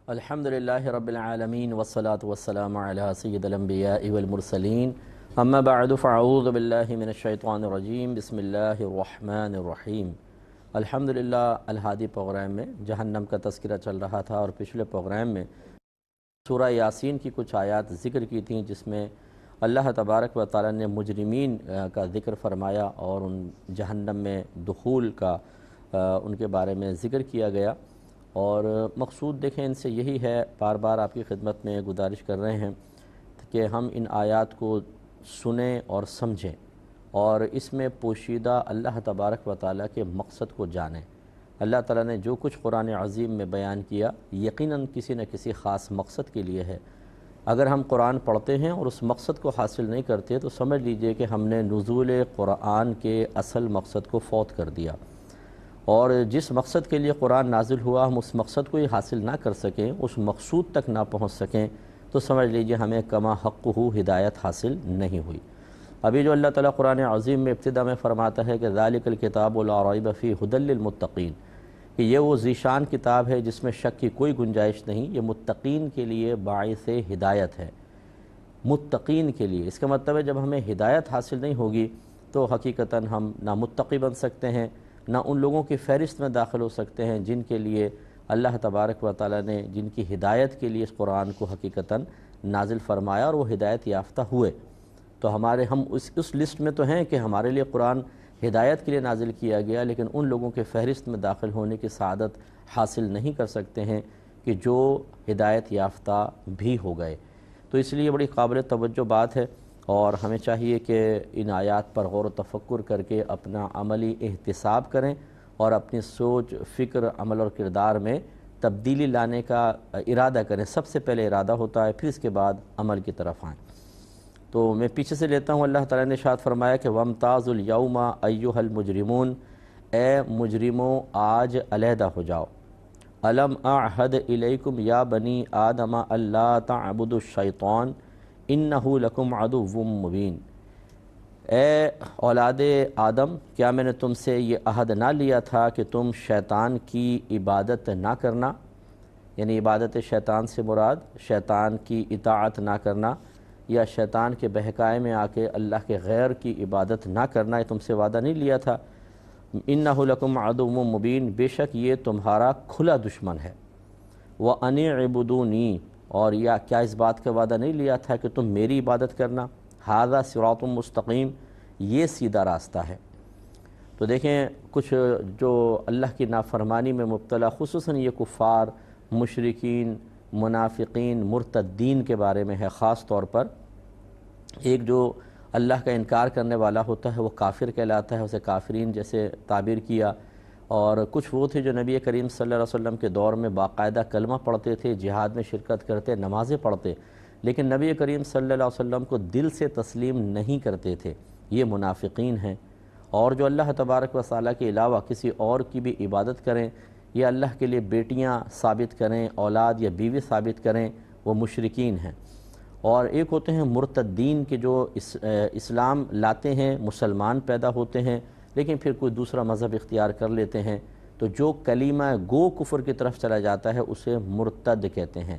الحمدللہ رب العالمین والصلاة والسلام علی سید الانبیاء والمرسلین اما بعد فاعوذ باللہ من الشیطان الرجیم بسم اللہ الرحمن الرحیم۔ الحمدللہ الہادی پروگرام میں جہنم کا تذکرہ چل رہا تھا اور پچھلے پروگرام میں سورہ یاسین کی کچھ آیات ذکر کی تھیں جس میں اللہ تبارک و تعالی نے مجرمین کا ذکر فرمایا اور ان جہنم میں دخول کا ان کے بارے میں ذکر کیا گیا۔ اور مقصود دیکھیں ان سے یہی ہے، بار بار آپ کی خدمت میں گزارش کر رہے ہیں کہ ہم ان آیات کو سنیں اور سمجھیں اور اس میں پوشیدہ اللہ تبارک و تعالیٰ کے مقصد کو جانیں۔ اللہ تعالیٰ نے جو کچھ قرآن عظیم میں بیان کیا یقیناً کسی نہ کسی خاص مقصد کے لیے ہے۔ اگر ہم قرآن پڑھتے ہیں اور اس مقصد کو حاصل نہیں کرتے تو سمجھ لیجئے کہ ہم نے نزول قرآن کے اصل مقصد کو فوت کر دیا، اور جس مقصد کے لیے قرآن نازل ہوا ہم اس مقصد کو ہی حاصل نہ کر سکیں، اس مقصود تک نہ پہنچ سکیں تو سمجھ لیجئے ہمیں کما حقہ ہدایت حاصل نہیں ہوئی۔ ابھی جو اللہ تعالیٰ قرآن عظیم میں ابتدا میں فرماتا ہے کہ ذالک الکتاب لا ریب فیہ ھدی للمتقین، کہ یہ وہ ذیشان کتاب ہے جس میں شک کی کوئی گنجائش نہیں، یہ متقین کے لیے باعث ہدایت ہے۔ متقین کے لیے، اس کا مطلب ہے جب ہمیں ہدایت حاصل نہیں ہوگی تو حقیقتاً ہم نہ متقی بن سکتے ہیں نہ ان لوگوں کی فہرست میں داخل ہو سکتے ہیں جن کے لیے اللہ تبارک و تعالیٰ نے جن کی ہدایت کے لیے اس قرآن کو حقیقتاً نازل فرمایا اور وہ ہدایت یافتہ ہوئے۔ تو ہم اس لسٹ میں تو ہیں کہ ہمارے لیے قرآن ہدایت کے لیے نازل کیا گیا، لیکن ان لوگوں کے فہرست میں داخل ہونے کی سعادت حاصل نہیں کر سکتے ہیں کہ جو ہدایت یافتہ بھی ہو گئے۔ تو اس لیے بڑی قابل توجہ بات ہے اور ہمیں چاہیے کہ ان آیات پر غور و تفکر کر کے اپنا عملی احتساب کریں اور اپنی سوچ، فکر، عمل اور کردار میں تبدیلی لانے کا ارادہ کریں۔ سب سے پہلے ارادہ ہوتا ہے، پھر اس کے بعد عمل کی طرف آئیں۔ تو میں پیچھے سے لیتا ہوں، اللہ تعالیٰ نے ارشاد فرمایا کہ وَامْتَازُوا الْيَوْمَ أَيُّهَا الْمُجْرِمُونَ، اے مجرموں آج علیحدہ ہو جاؤ۔ أَلَمْ أَعْهَدْ إِلَيْكُمْ يَا بَنِي آدَمَ أَلَّا تَعْبُدُوا الشَّيْطَانَ إِنَّهُ لَكُمْ عَدُوٌّ مُّبِينٌ، اے اولاد آدم کیا میں نے تم سے یہ عہد نہ لیا تھا کہ تم شیطان کی عبادت نہ کرنا، یعنی عبادت شیطان سے مراد شیطان کی اطاعت نہ کرنا یا شیطان کے بہکائے میں آ کے اللہ کے غیر کی عبادت نہ کرنا، یہ تم سے وعدہ نہیں لیا تھا۔ اِنَّهُ لَكُمْ عَدُوٌّ مُّبِينٌ، بے شک یہ تمہارا کھلا دشمن ہے۔ وَأَنِ اعْبُدُونِي، اور یا کیا اس بات کا وعدہ نہیں لیا تھا کہ تم میری عبادت کرنا۔ ھذا صراط مستقیم، یہ سیدھا راستہ ہے۔ تو دیکھیں کچھ جو اللہ کی نافرمانی میں مبتلا خصوصاً یہ کفار، مشرکین، منافقین، مرتدین کے بارے میں ہے خاص طور پر۔ ایک جو اللہ کا انکار کرنے والا ہوتا ہے وہ کافر کہلاتا ہے، اسے کافرین جیسے تعبیر کیا۔ اور کچھ وہ تھے جو نبی کریم صلی اللہ علیہ وسلم کے دور میں باقاعدہ کلمہ پڑھتے تھے، جہاد میں شرکت کرتے، نمازیں پڑھتے، لیکن نبی کریم صلی اللہ علیہ وسلم کو دل سے تسلیم نہیں کرتے تھے، یہ منافقین ہیں۔ اور جو اللہ تبارک و تعالیٰ کے علاوہ کسی اور کی بھی عبادت کریں یا اللہ کے لیے بیٹیاں ثابت کریں، اولاد یا بیوی ثابت کریں، وہ مشرکین ہیں۔ اور ایک ہوتے ہیں مرتدین کے جو اسلام لاتے ہیں، مسلمان پیدا ہوتے ہیں لیکن پھر کوئی دوسرا مذہب اختیار کر لیتے ہیں، تو جو کلمہ گو کفر کی طرف چلا جاتا ہے اسے مرتد کہتے ہیں۔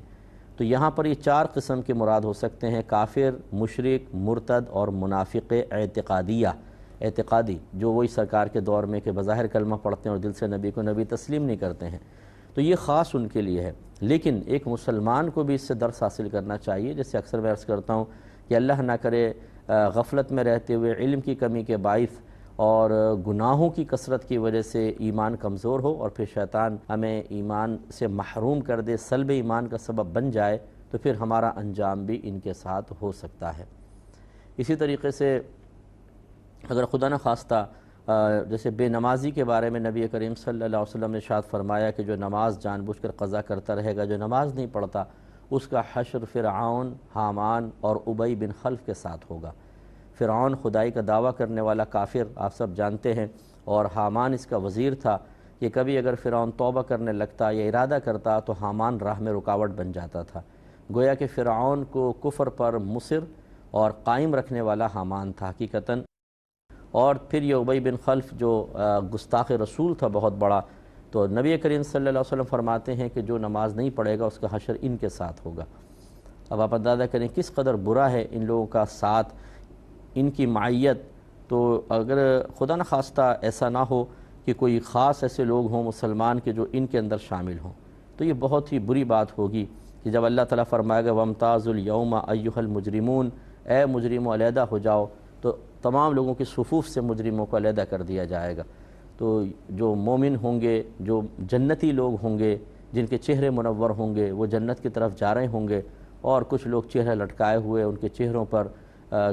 تو یہاں پر یہ چار قسم کے مراد ہو سکتے ہیں، کافر، مشرک، مرتد اور منافق اعتقادی، جو وہی سرکار کے دور میں کہ بظاہر کلمہ پڑھتے ہیں اور دل سے نبی کو نبی تسلیم نہیں کرتے ہیں، تو یہ خاص ان کے لیے ہے۔ لیکن ایک مسلمان کو بھی اس سے درس حاصل کرنا چاہیے، جیسے اکثر میں عرض کرتا ہوں کہ اللہ نہ کرے غفلت میں رہتے ہوئے، علم کی کمی کے باعث اور گناہوں کی کثرت کی وجہ سے ایمان کمزور ہو اور پھر شیطان ہمیں ایمان سے محروم کر دے، سلب ایمان کا سبب بن جائے، تو پھر ہمارا انجام بھی ان کے ساتھ ہو سکتا ہے۔ اسی طریقے سے اگر خدا نخواستہ جیسے بے نمازی کے بارے میں نبی کریم صلی اللہ علیہ وسلم نے ارشاد فرمایا کہ جو نماز جان بوجھ کر قضا کرتا رہے گا، جو نماز نہیں پڑھتا، اس کا حشر فرعون، حامان اور ابی بن خلف کے ساتھ ہوگا۔ فرعون خدائی کا دعویٰ کرنے والا کافر آپ سب جانتے ہیں، اور حامان اس کا وزیر تھا کہ کبھی اگر فرعون توبہ کرنے لگتا یا ارادہ کرتا تو حامان راہ میں رکاوٹ بن جاتا تھا۔ گویا کہ فرعون کو کفر پر مصر اور قائم رکھنے والا حامان تھا حقیقتاً۔ اور پھر یہ ابی بن خلف جو گستاخ رسول تھا بہت بڑا، تو نبی کریم صلی اللہ علیہ وسلم فرماتے ہیں کہ جو نماز نہیں پڑھے گا اس کا حشر ان کے ساتھ ہوگا۔ اب آپ اندازہ کریں کس قدر برا ہے ان لوگوں کا ساتھ، ان کی معیت۔ تو اگر خدا نخواستہ ایسا نہ ہو کہ کوئی خاص ایسے لوگ ہوں مسلمان کے جو ان کے اندر شامل ہوں، تو یہ بہت ہی بری بات ہوگی کہ جب اللہ تعالیٰ فرمائے گا وَامْتَازُوا الْيَوْمَ أَيُّهَا الْمُجْرِمُونَ، اے مجرموں علیحدہ ہو جاؤ، تو تمام لوگوں کی صفوف سے مجرموں کو علیحدہ کر دیا جائے گا۔ تو جو مومن ہوں گے، جو جنتی لوگ ہوں گے، جن کے چہرے منور ہوں گے، وہ جنت کی طرف جا رہے ہوں گے، اور کچھ لوگ چہرے لٹکائے ہوئے، ان کے چہروں پر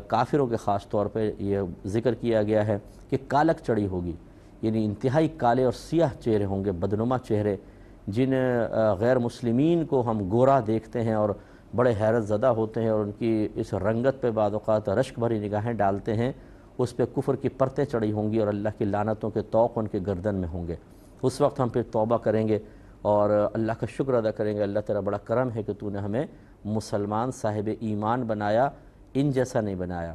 کافروں کے خاص طور پہ یہ ذکر کیا گیا ہے کہ کالک چڑھی ہوگی، یعنی انتہائی کالے اور سیاہ چہرے ہوں گے، بدنما چہرے، جن غیر مسلمین کو ہم گورا دیکھتے ہیں اور بڑے حیرت زدہ ہوتے ہیں، اور ان کی اس رنگت پہ بعض اوقات رشک بھری نگاہیں ڈالتے ہیں، اس پہ کفر کی پرتیں چڑھی ہوں گی اور اللہ کی لعنتوں کے طوق ان کے گردن میں ہوں گے۔ اس وقت ہم پھر توبہ کریں گے اور اللہ کا شکر ادا کریں گے، اللہ تیرا بڑا کرم ہے کہ تو نے ہمیں مسلمان صاحب ایمان بنایا، ان جیسا نہیں بنایا۔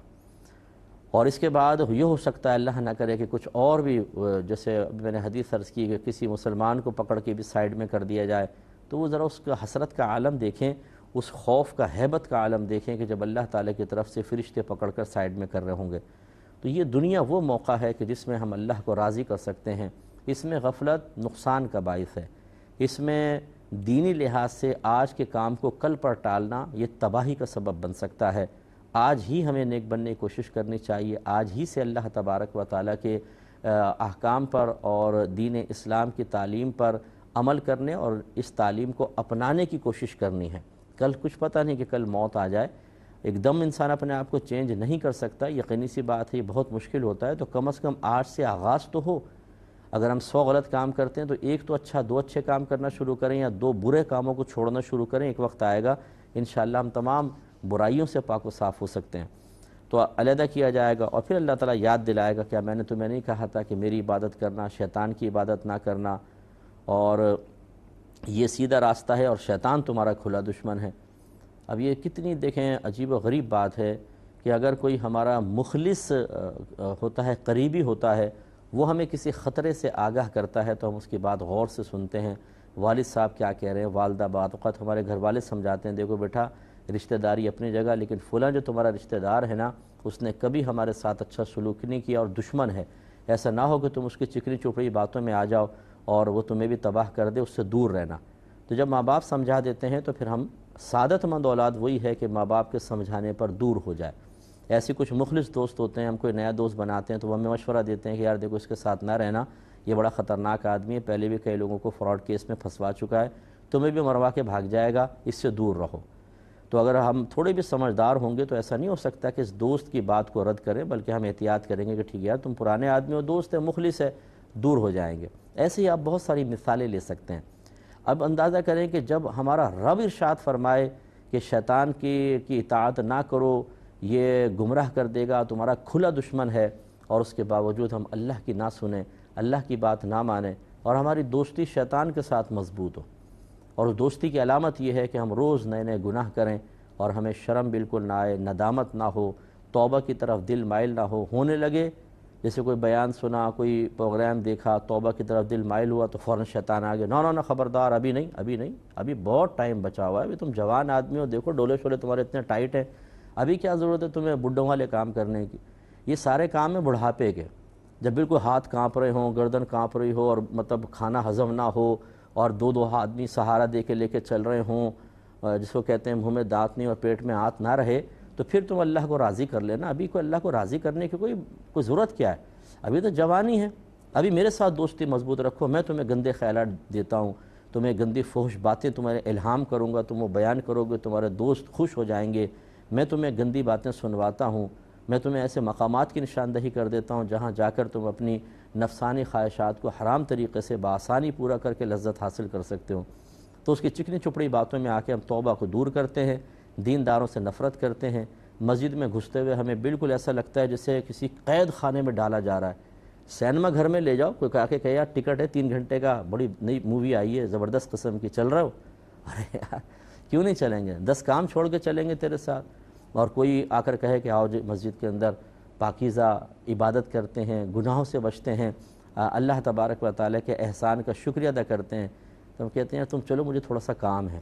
اور اس کے بعد یہ ہو سکتا ہے اللہ نہ کرے کہ کچھ اور بھی، جیسے میں نے حدیث عرض کی کہ کسی مسلمان کو پکڑ کے بھی سائیڈ میں کر دیا جائے، تو وہ ذرا اس کا حسرت کا عالم دیکھیں، اس خوف کا ہیبت کا عالم دیکھیں کہ جب اللہ تعالیٰ کی طرف سے فرشتے پکڑ کر سائیڈ میں کر رہے ہوں گے۔ تو یہ دنیا وہ موقع ہے کہ جس میں ہم اللہ کو راضی کر سکتے ہیں۔ اس میں غفلت نقصان کا باعث ہے، اس میں دینی لحاظ سے آج کے کام کو کل پر ٹالنا یہ تباہی کا سبب بن سکتا ہے۔ آج ہی ہمیں نیک بننے کی کوشش کرنی چاہیے، آج ہی سے اللہ تبارک و تعالیٰ کے احکام پر اور دین اسلام کی تعلیم پر عمل کرنے اور اس تعلیم کو اپنانے کی کوشش کرنی ہے۔ کل کچھ پتہ نہیں کہ کل موت آ جائے، ایک دم انسان اپنے آپ کو چینج نہیں کر سکتا، یقینی سی بات ہے، یہ بہت مشکل ہوتا ہے۔ تو کم از کم آج سے آغاز تو ہو۔ اگر ہم 100 غلط کام کرتے ہیں تو ایک تو اچھا، 2 اچھے کام کرنا شروع کریں، یا 2 برے کاموں کو چھوڑنا شروع کریں۔ ایک وقت آئے گا انشاءاللہ ہم تمام برائیوں سے پاک و صاف ہو سکتے ہیں۔ تو علیحدہ کیا جائے گا، اور پھر اللہ تعالیٰ یاد دلائے گا، کیا میں نے تمہیں نہیں کہا تھا کہ میری عبادت کرنا، شیطان کی عبادت نہ کرنا، اور یہ سیدھا راستہ ہے اور شیطان تمہارا کھلا دشمن ہے۔ اب یہ کتنی دیکھیں عجیب و غریب بات ہے کہ اگر کوئی ہمارا مخلص ہوتا ہے، قریبی ہوتا ہے، وہ ہمیں کسی خطرے سے آگاہ کرتا ہے تو ہم اس کی بات غور سے سنتے ہیں۔ والد صاحب کیا کہہ رہے ہیں، والدہ، بعض اوقات ہمارے گھر والے سمجھاتے ہیں، دیکھو بیٹا رشتہ داری اپنی جگہ، لیکن فلاں جو تمہارا رشتہ دار ہے نا، اس نے کبھی ہمارے ساتھ اچھا سلوک نہیں کیا اور دشمن ہے۔ ایسا نہ ہو کہ تم اس کی چکنی چپڑی باتوں میں آ جاؤ اور وہ تمہیں بھی تباہ کر دے، اس سے دور رہنا۔ تو جب ماں باپ سمجھا دیتے ہیں تو پھر ہم سعادت مند اولاد وہی ہے کہ ماں باپ کے سمجھانے پر دور ہو جائے۔ ایسے کچھ مخلص دوست ہوتے ہیں، ہم کوئی نیا دوست بناتے ہیں تو وہ ہمیں مشورہ دیتے ہیں کہ یار دیکھو اس کے ساتھ نہ رہنا، یہ بڑا خطرناک آدمی ہے، پہلے بھی کئی لوگوں کو فراڈ کیس میں پھنسوا چکا ہے، تمہیں بھی مروا کے بھاگ جائے گا، اس سے دور رہو۔ تو اگر ہم تھوڑے بھی سمجھدار ہوں گے تو ایسا نہیں ہو سکتا کہ اس دوست کی بات کو رد کریں، بلکہ ہم احتیاط کریں گے کہ ٹھیک ہے یار تم پرانے آدمی ہو، دوست ہے، مخلص ہے، دور ہو جائیں گے۔ ایسے ہی آپ بہت ساری مثالیں لے سکتے ہیں۔ اب اندازہ کریں کہ جب ہمارا رب ارشاد فرمائے کہ شیطان کی اطاعت نہ کرو، یہ گمراہ کر دے گا، تمہارا کھلا دشمن ہے، اور اس کے باوجود ہم اللہ کی نہ سنیں، اللہ کی بات نہ مانیں، اور ہماری دوستی شیطان کے ساتھ مضبوط ہو، اور اس دوستی کی علامت یہ ہے کہ ہم روز نئے نئے گناہ کریں اور ہمیں شرم بالکل نہ آئے، ندامت نہ ہو، توبہ کی طرف دل مائل نہ ہونے لگے، جیسے کوئی بیان سنا، کوئی پروگرام دیکھا، توبہ کی طرف دل مائل ہوا تو فوراً شیطان آ گیا، نہ خبردار، ابھی نہیں، ابھی بہت ٹائم بچا ہوا ہے، ابھی تم جوان آدمی ہو، دیکھو ڈولے شولے تمہارے اتنے ٹائٹ ہیں، ابھی کیا ضرورت ہے تمہیں بڈھوں والے کام کرنے کی۔ یہ سارے کام ہیں بڑھاپے کے، جب بالکل ہاتھ کانپ رہے ہوں، گردن کانپ رہی ہو، اور مطلب کھانا ہضم نہ ہو، اور دو آدمی سہارا دے کے لے کے چل رہے ہوں، جس کو کہتے ہیں منہ میں دانت نہیں اور پیٹ میں ہاتھ نہ رہے، تو پھر تم اللہ کو راضی کر لینا۔ ابھی کوئی اللہ کو راضی کرنے کی کوئی ضرورت کیا ہے، ابھی تو جوانی ہے، ابھی میرے ساتھ دوستی مضبوط رکھو، میں تمہیں گندے خیالات دیتا ہوں، تمہیں گندی فحش باتیں تمہارے الہام کروں گا، تم وہ بیان کرو گے، تمہارے دوست خوش ہو جائیں گے، میں تمہیں گندی باتیں سنواتا ہوں، میں تمہیں ایسے مقامات کی نشاندہی کر دیتا ہوں جہاں جا کر تم اپنی نفسانی خواہشات کو حرام طریقے سے بآسانی پورا کر کے لذت حاصل کر سکتے ہو۔ تو اس کی چکنی چپڑی باتوں میں آ کے ہم توبہ کو دور کرتے ہیں، دینداروں سے نفرت کرتے ہیں، مسجد میں گھستے ہوئے ہمیں بالکل ایسا لگتا ہے جیسے کسی قید خانے میں ڈالا جا رہا ہے۔ سینما گھر میں لے جاؤ، کوئی کہا کہ یار ٹکٹ ہے 3 گھنٹے کا، بڑی نئی مووی آئی ہے زبردست قسم کی، چل رہا ہو؟ ارے یار کیوں نہیں چلیں گے، 10 کام چھوڑ کے چلیں گے تیرے ساتھ۔ اور کوئی آ کر کہے کہ آؤ جی مسجد کے اندر پاکیزہ عبادت کرتے ہیں، گناہوں سے بچتے ہیں، اللہ تبارک و تعالیٰ کے احسان کا شکریہ ادا کرتے ہیں تو ہم کہتے ہیں تم چلو مجھے تھوڑا سا کام ہے.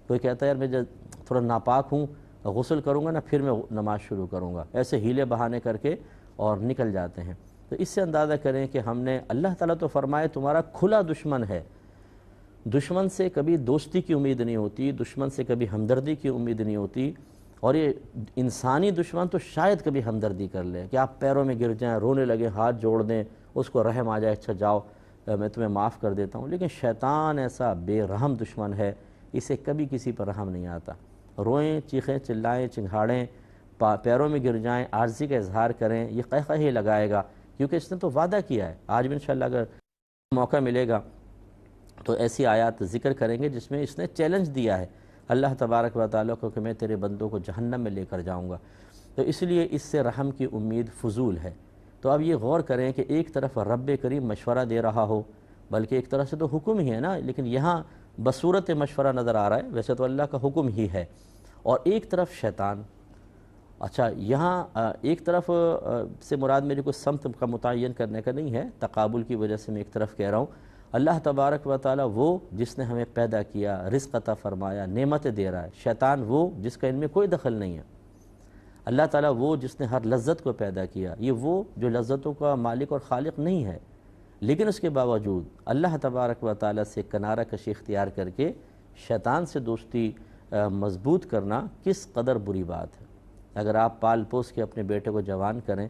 کوئی کہتا ہے یار میں تھوڑا ناپاک ہوں, غسل کروں گا نا پھر میں نماز شروع کروں گا, ایسے ہیلے بہانے کر کے اور نکل جاتے ہیں. تو اس سے اندازہ کریں کہ ہم نے, اللہ تعالیٰ تو فرمائے تمہارا کھلا دشمن ہے, دشمن سے کبھی دوستی کی امید نہیں ہوتی, دشمن سے کبھی ہمدردی کی امید نہیں ہوتی, اور یہ انسانی دشمن تو شاید کبھی ہمدردی کر لے کہ آپ پیروں میں گر جائیں, رونے لگیں, ہاتھ جوڑ دیں, اس کو رحم آ جائے, اچھا جاؤ میں تمہیں معاف کر دیتا ہوں. لیکن شیطان ایسا بے رحم دشمن ہے, اسے کبھی کسی پر رحم نہیں آتا. روئیں, چیخیں, چلائیں, چنگھاڑیں, پیروں میں گر جائیں, عاجزی کا اظہار کریں, یہ قہقہے لگائے گا کیونکہ اس نے تو وعدہ کیا ہے. آج بھی انشاءاللہ اگر موقع ملے گا تو ایسی آیات ذکر کریں گے جس میں اس نے چیلنج دیا ہے اللہ تبارک و تعالیٰ کو کہ میں تیرے بندوں کو جہنم میں لے کر جاؤں گا. تو اس لیے اس سے رحم کی امید فضول ہے. تو اب یہ غور کریں کہ ایک طرف رب کریم مشورہ دے رہا ہو, بلکہ ایک طرح سے تو حکم ہی ہے نا, لیکن یہاں بصورت مشورہ نظر آ رہا ہے, ویسے تو اللہ کا حکم ہی ہے, اور ایک طرف شیطان. اچھا یہاں ایک طرف سے مراد میری کوئی سمت کا متعین کرنے کا نہیں ہے, تقابل کی وجہ سے میں ایک طرف کہہ رہا ہوں. اللہ تبارک و تعالیٰ وہ جس نے ہمیں پیدا کیا, رزق عطا فرمایا, نعمتیں دے رہا ہے. شیطان وہ جس کا ان میں کوئی دخل نہیں ہے. اللہ تعالیٰ وہ جس نے ہر لذت کو پیدا کیا, یہ وہ جو لذتوں کا مالک اور خالق نہیں ہے, لیکن اس کے باوجود اللہ تبارک و تعالیٰ سے کنارہ کشی اختیار کر کے شیطان سے دوستی مضبوط کرنا کس قدر بری بات ہے. اگر آپ پال پوس کے اپنے بیٹے کو جوان کریں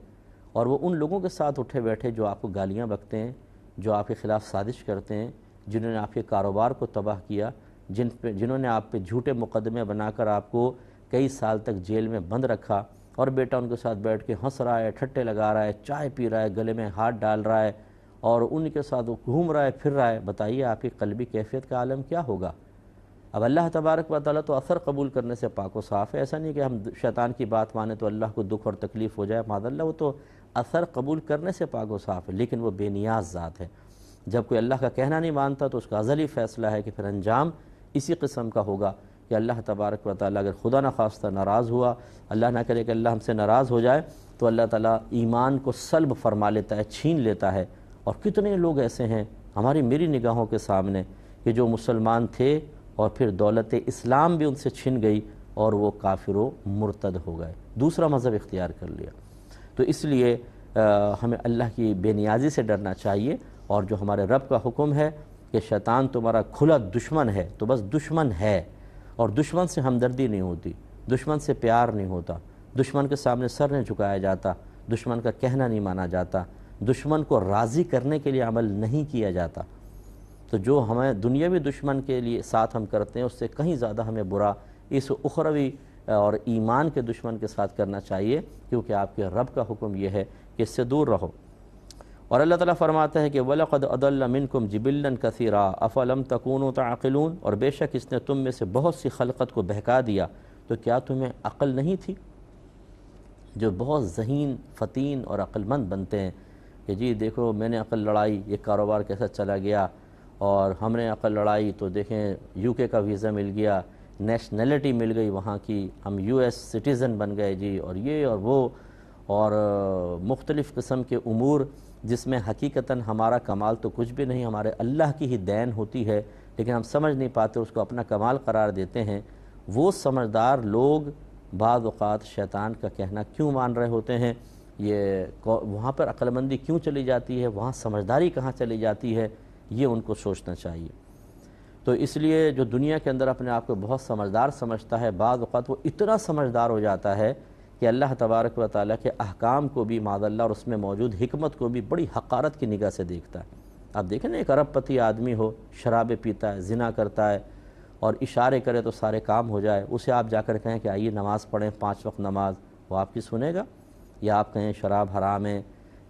اور وہ ان لوگوں کے ساتھ اٹھے بیٹھے جو آپ کو گالیاں بکتے ہیں, جو آپ کے خلاف سازش کرتے ہیں, جنہوں نے آپ کے کاروبار کو تباہ کیا, جنہوں نے آپ پہ جھوٹے مقدمے بنا کر آپ کو کئی سال تک جیل میں بند رکھا, اور بیٹا ان کے ساتھ بیٹھ کے ہنس رہا ہے, ٹھٹے لگا رہا ہے, چائے پی رہا ہے, گلے میں ہاتھ ڈال رہا ہے, اور ان کے ساتھ وہ گھوم رہا ہے, پھر رہا ہے, بتائیے آپ کی قلبی کیفیت کا عالم کیا ہوگا. اب اللہ تبارک و تعالیٰ تو اثر قبول کرنے سے پاک و صاف ہے. ایسا نہیں کہ ہم شیطان کی بات مانیں تو اللہ کو دکھ اور تکلیف ہو جائے, معاذ اللہ, وہ تو اثر قبول کرنے سے پاک و صاف ہے, لیکن وہ بے نیاز ذات ہے. جب کوئی اللہ کا کہنا نہیں مانتا تو اس کا ازلی فیصلہ ہے کہ پھر انجام اسی قسم کا ہوگا کہ اللہ تبارک و تعالیٰ اگر خدا نخواستہ ناراض ہوا, اللہ نہ کرے کہ اللہ ہم سے ناراض ہو جائے, تو اللہ تعالیٰ ایمان کو سلب فرما لیتا ہے, چھین لیتا ہے. اور کتنے لوگ ایسے ہیں میری نگاہوں کے سامنے کہ جو مسلمان تھے اور پھر دولت اسلام بھی ان سے چھن گئی اور وہ کافر و مرتد ہو گئے, دوسرا مذہب اختیار کر لیا. تو اس لیے ہمیں اللہ کی بے نیازی سے ڈرنا چاہیے, اور جو ہمارے رب کا حکم ہے کہ شیطان تمہارا کھلا دشمن ہے, تو بس دشمن ہے, اور دشمن سے ہمدردی نہیں ہوتی, دشمن سے پیار نہیں ہوتا, دشمن کے سامنے سر نہیں جھکایا جاتا, دشمن کا کہنا نہیں مانا جاتا, دشمن کو راضی کرنے کے لیے عمل نہیں کیا جاتا. تو جو ہمیں دنیاوی دشمن کے لیے ساتھ ہم کرتے ہیں اس سے کہیں زیادہ ہمیں برا اس اخروی اور ایمان کے دشمن کے ساتھ کرنا چاہیے, کیونکہ آپ کے رب کا حکم یہ ہے کہ اس سے دور رہو. اور اللہ تعالیٰ فرماتا ہے کہ وَلَقَدْ أَضَلَّ مِنْكُمْ جِبِلًّا كَثِيرًا أَفَلَمْ تَكُونُوا تَعْقِلُونَ, اور بے شک اس نے تم میں سے بہت سی خلقت کو بہکا دیا, تو کیا تمہیں عقل نہیں تھی. جو بہت ذہین, فتین اور عقل مند بنتے ہیں کہ جی دیکھو میں نے عقل لڑائی, یہ کاروبار کیسا چلا گیا, اور ہم نے عقل لڑائی تو دیکھیں یو کے کا ویزا مل گیا, نیشنلٹی مل گئی وہاں کی, ہم یو ایس سٹیزن بن گئے جی, اور یہ اور وہ, اور مختلف قسم کے امور جس میں حقیقتاً ہمارا کمال تو کچھ بھی نہیں, ہمارے اللہ کی ہی دین ہوتی ہے, لیکن ہم سمجھ نہیں پاتے, اس کو اپنا کمال قرار دیتے ہیں. وہ سمجھدار لوگ بعض اوقات شیطان کا کہنا کیوں مان رہے ہوتے ہیں, یہ وہاں پر عقل مندی کیوں چلی جاتی ہے, وہاں سمجھداری کہاں چلی جاتی ہے, یہ ان کو سوچنا چاہیے. تو اس لیے جو دنیا کے اندر اپنے آپ کو بہت سمجھدار سمجھتا ہے, بعض اوقات وہ اتنا سمجھدار ہو جاتا ہے کہ اللہ تبارک و تعالیٰ کے احکام کو بھی معاذ اللہ اور اس میں موجود حکمت کو بھی بڑی حقارت کی نگاہ سے دیکھتا ہے. آپ دیکھیں نا, ایک ارب پتی آدمی ہو, شرابیں پیتا ہے, زنا کرتا ہے, اور اشارے کرے تو سارے کام ہو جائے, اسے آپ جا کر کہیں کہ آئیے نماز پڑھیں 5 وقت نماز, وہ آپ کی سنے گا؟ یا آپ کہیں شراب حرام ہے,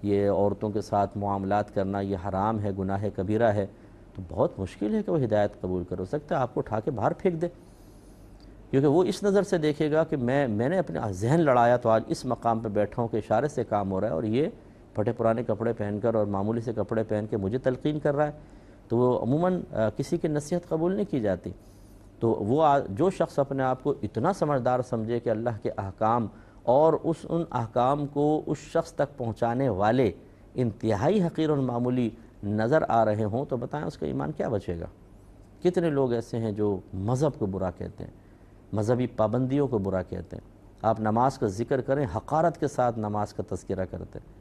یہ عورتوں کے ساتھ معاملات کرنا یہ حرام ہے, گناہ کبیرہ ہے, تو بہت مشکل ہے کہ وہ ہدایت قبول کر. سکتا ہے آپ کو اٹھا کے باہر پھینک دے, کیونکہ وہ اس نظر سے دیکھے گا کہ میں نے اپنا ذہن لڑایا تو آج اس مقام پہ بیٹھا ہوں کہ اشارے سے کام ہو رہا ہے, اور یہ پھٹے پرانے کپڑے پہن کر اور معمولی سے کپڑے پہن کے مجھے تلقین کر رہا ہے. تو وہ عموماً کسی کی نصیحت قبول نہیں کی جاتی. تو وہ جو شخص اپنے آپ کو اتنا سمجھدار سمجھے کہ اللہ کے احکام اور ان احکام کو اس شخص تک پہنچانے والے انتہائی حقیر اور معمولی نظر آ رہے ہوں تو بتائیں اس کا ایمان کیا بچے گا؟ کتنے لوگ ایسے ہیں جو مذہب کو برا کہتے ہیں، مذہبی پابندیوں کو برا کہتے ہیں. آپ نماز کا ذکر کریں، حقارت کے ساتھ نماز کا تذکرہ کرتے ہیں.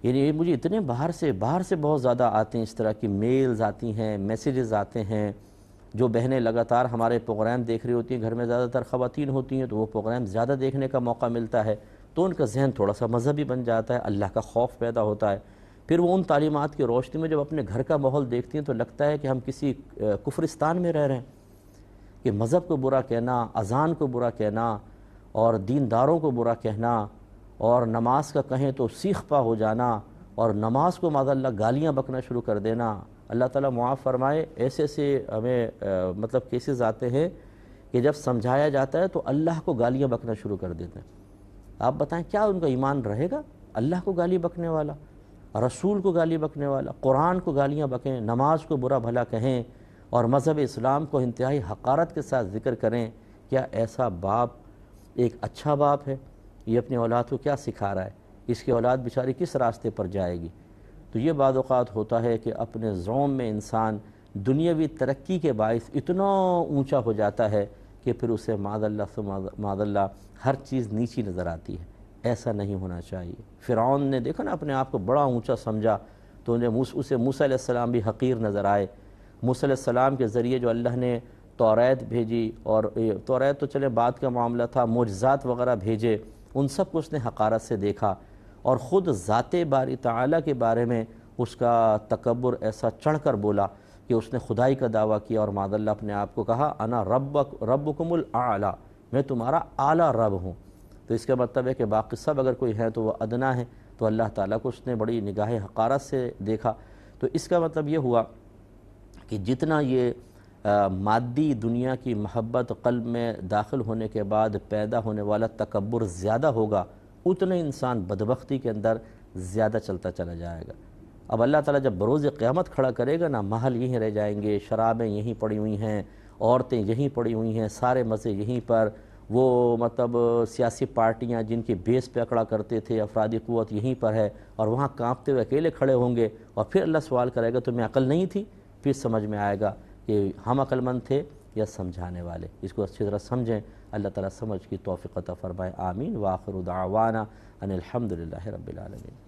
یعنی مجھے اتنے باہر سے بہت زیادہ آتے ہیں، اس طرح کی میلز آتی ہیں، میسیجز آتے ہیں. جو بہنیں لگاتار ہمارے پروگرام دیکھ رہی ہوتی ہیں، گھر میں زیادہ تر خواتین ہوتی ہیں، تو وہ پروگرام زیادہ دیکھنے کا موقع ملتا ہے تو ان کا ذہن تھوڑا سا مذہبی بن جاتا ہے، اللہ کا خوف پیدا ہوتا ہے. پھر وہ ان تعلیمات کی روشنی میں جب اپنے گھر کا ماحول دیکھتی ہیں تو لگتا ہے کہ ہم کسی کفرستان میں رہ رہے ہیں، کہ مذہب کو برا کہنا، اذان کو برا کہنا، اور دینداروں کو برا کہنا، اور نماز کا کہیں تو سیخ پا ہو جانا، اور نماز کو معاذ اللہ گالیاں بکنا شروع کر دینا. اللہ تعالیٰ معاف فرمائے، ایسے ہمیں مطلب کیسز آتے ہیں کہ جب سمجھایا جاتا ہے تو اللہ کو گالیاں بکنا شروع کر دیتے ہیں. آپ بتائیں کیا ان کا ایمان رہے گا؟ اللہ کو گالی بکنے والا، رسول کو گالی بکنے والا، قرآن کو گالیاں بکیں، نماز کو برا بھلا کہیں، اور مذہب اسلام کو انتہائی حقارت کے ساتھ ذکر کریں. کیا ایسا باپ ایک اچھا باپ ہے؟ یہ اپنی اولاد کو کیا سکھا رہا ہے؟ اس کی اولاد بیچاری کس راستے پر جائے گی؟ تو یہ بعض اوقات ہوتا ہے کہ اپنے زوم میں انسان دنیاوی ترقی کے باعث اتنا اونچا ہو جاتا ہے کہ پھر اسے معاذ اللہ ہر چیز نیچی نظر آتی ہے. ایسا نہیں ہونا چاہیے. فرعون نے دیکھا نا اپنے آپ کو بڑا اونچا سمجھا تو اسے موسیٰ علیہ السلام بھی حقیر نظر آئے. موسیٰ علیہ السلام کے ذریعے جو اللہ نے توریت بھیجی، اور توریت تو چلے بعد کا معاملہ تھا، معجزات وغیرہ بھیجے، ان سب کو اس نے حقارت سے دیکھا، اور خود ذات باری تعالیٰ کے بارے میں اس کا تکبر ایسا چڑھ کر بولا کہ اس نے خدائی کا دعویٰ کیا، اور معاذ اللہ اپنے آپ کو کہا انا ربکم الاعلی، میں تمہارا اعلیٰ رب ہوں. تو اس کا مطلب ہے کہ باقی سب اگر کوئی ہے تو وہ ادنا ہے. تو اللہ تعالیٰ کو اس نے بڑی نگاہ حقارت سے دیکھا. تو اس کا مطلب یہ ہوا کہ جتنا یہ مادی دنیا کی محبت قلب میں داخل ہونے کے بعد پیدا ہونے والا تکبر زیادہ ہوگا، اتنا انسان بدبختی کے اندر زیادہ چلتا چلا جائے گا. اب اللہ تعالیٰ جب بروز قیامت کھڑا کرے گا نا، محل یہیں رہ جائیں گے، شرابیں یہیں پڑی ہوئی ہیں، عورتیں یہیں پڑی ہوئی ہیں، سارے مزے یہیں پر، وہ مطلب سیاسی پارٹیاں جن کی بیس پہ اکڑا کرتے تھے، افرادی قوت یہیں پر ہے، اور وہاں کانپتے ہوئے اکیلے کھڑے ہوں گے. اور پھر اللہ سوال کرے گا تمہیں عقل نہیں تھی؟ پھر سمجھ میں آئے گا کہ ہم عقل مند تھے یا سمجھانے والے. اس کو اچھی طرح سمجھیں. اللہ تعالیٰ سمجھ کی توفیق عطا فرمائے. آمین. وآخر دعوانا ان الحمد للہ رب العالمین.